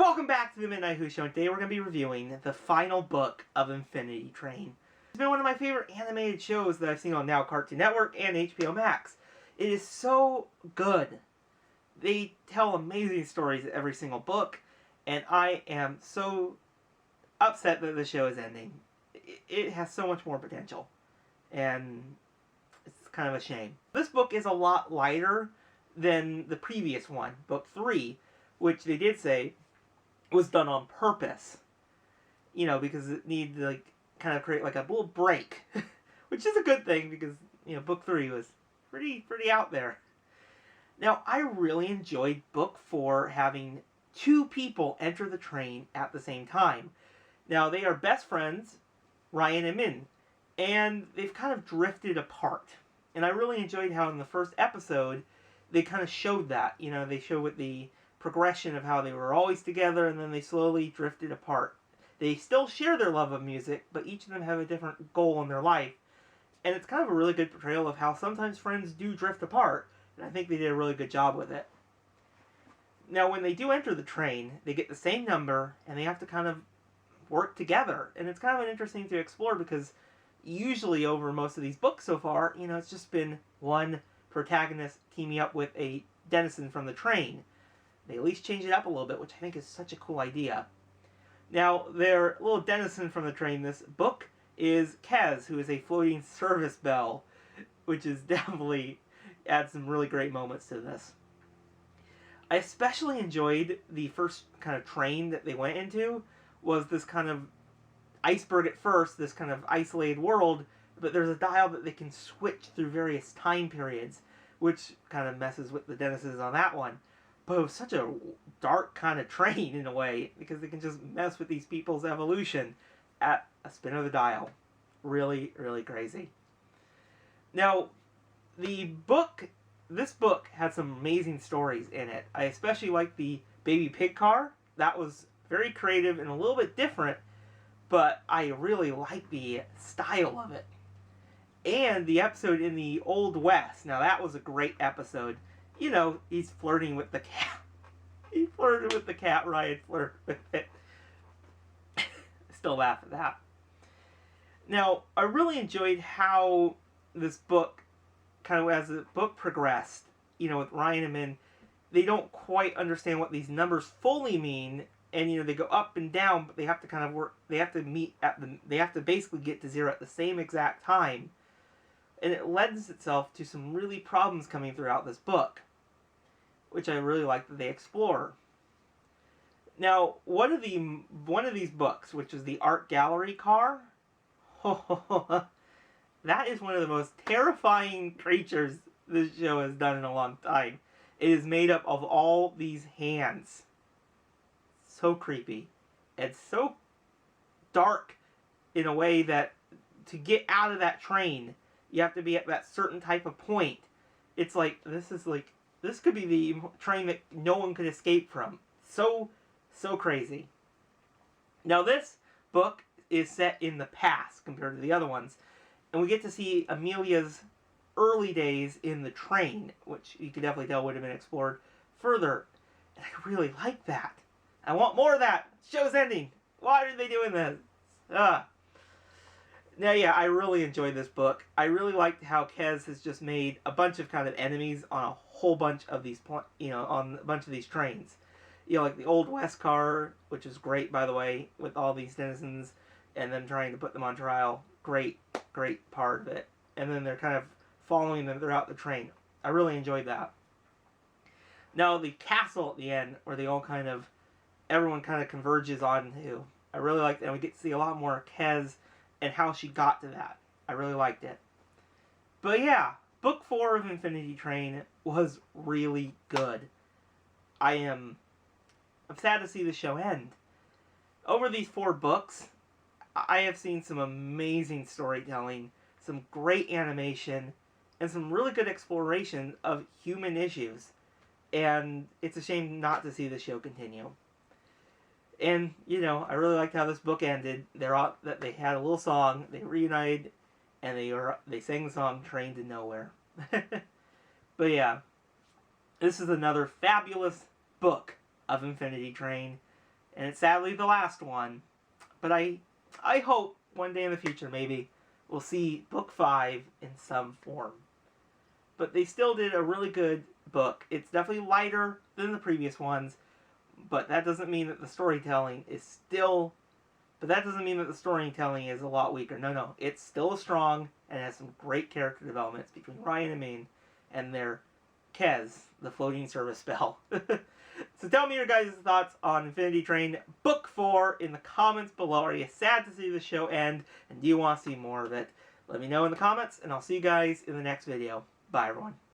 Welcome back to the Midnight Who Show. Today we're going to be reviewing the final book of Infinity Train. It's been one of my favorite animated shows that I've seen on now Cartoon Network and HBO Max. It is so good. They tell amazing stories in every single book, and I am so upset that the show is ending. It has so much more potential, and it's kind of a shame. This book is a lot lighter than the previous one, Book 3, which they did say was done on purpose. You know, because it needed to kind of create like a little break, which is a good thing because, Book 3 was pretty out there. Now, I really enjoyed Book 4 having two people enter the train at the same time. Now, they are best friends, Ryan and Min, and they've kind of drifted apart. And I really enjoyed how in the first episode, they kind of showed that. They show with the progression of how they were always together and then they slowly drifted apart. They still share their love of music, but each of them have a different goal in their life. And it's kind of a really good portrayal of how sometimes friends do drift apart, and I think they did a really good job with it. Now, when they do enter the train, they get the same number, and they have to kind of work together. And it's kind of an interesting to explore because usually over most of these books so far, it's just been one protagonist teaming up with a denizen from the train. They at least change it up a little bit, which I think is such a cool idea. Now, their little denizen from the train this book is Kez, who is a floating service bell, which is definitely adds some really great moments to this. I especially enjoyed the first kind of train that they went into was this kind of iceberg at first, this kind of isolated world, but there's a dial that they can switch through various time periods, which kind of messes with the denizens on that one. But it was such a dark kind of train in a way, because they can just mess with these people's evolution at a spin of the dial. Really, really crazy. Now, this book had some amazing stories in it. I especially liked the baby pig car. That was very creative and a little bit different, but I really liked the style of it. And the episode in the Old West. Now, that was a great episode. He's flirting with the cat. He flirted with the cat, Ryan flirted with it. Still laugh at that. Now, I really enjoyed how this book, kind of as the book progressed, with Ryan and Min, they don't quite understand what these numbers fully mean, and they go up and down, but they have to kind of work, they have to basically get to zero at the same exact time. And it lends itself to some really problems coming throughout this book, which I really like that they explore. Now, one of these books, which is the art gallery car, that is one of the most terrifying creatures this show has done in a long time. It is made up of all these hands. So creepy. It's so dark in a way that to get out of that train, you have to be at that certain type of point. It's this could be the train that no one could escape from. So crazy. Now, this book is set in the past compared to the other ones. And we get to see Amelia's early days in the train, which you could definitely tell would have been explored further. And I really like that. I want more of that. Show's ending. Why are they doing this? Now, yeah, I really enjoyed this book. I really liked how Kez has just made a bunch of kind of enemies on a whole bunch of these, on a bunch of these trains. Like the Old West car, which is great, by the way, with all these denizens, and them trying to put them on trial. Great part of it. And then they're kind of following them throughout the train. I really enjoyed that. Now, the castle at the end, where everyone kind of converges onto, I really liked it, and we get to see a lot more Kez and how she got to that. I really liked it. But yeah, Book 4 of Infinity Train was really good. I'm sad to see the show end. Over these 4 books, I have seen some amazing storytelling, some great animation, and some really good exploration of human issues. And it's a shame not to see the show continue. And, I really liked how this book ended. They had a little song, they reunited, and they sang the song Train to Nowhere. But yeah, this is another fabulous book of Infinity Train. and it's sadly the last one. But I hope one day in the future maybe we'll see book 5 in some form. But they still did a really good book. It's definitely lighter than the previous ones, but that doesn't mean that the storytelling is still... But that doesn't mean that the storytelling is a lot weaker. No. It's still strong and has some great character developments between Ryan and Ming and their Kez, the floating service spell. So tell me your guys' thoughts on Infinity Train Book 4 in the comments below. Are you sad to see the show end? And do you want to see more of it? Let me know in the comments, and I'll see you guys in the next video. Bye, everyone.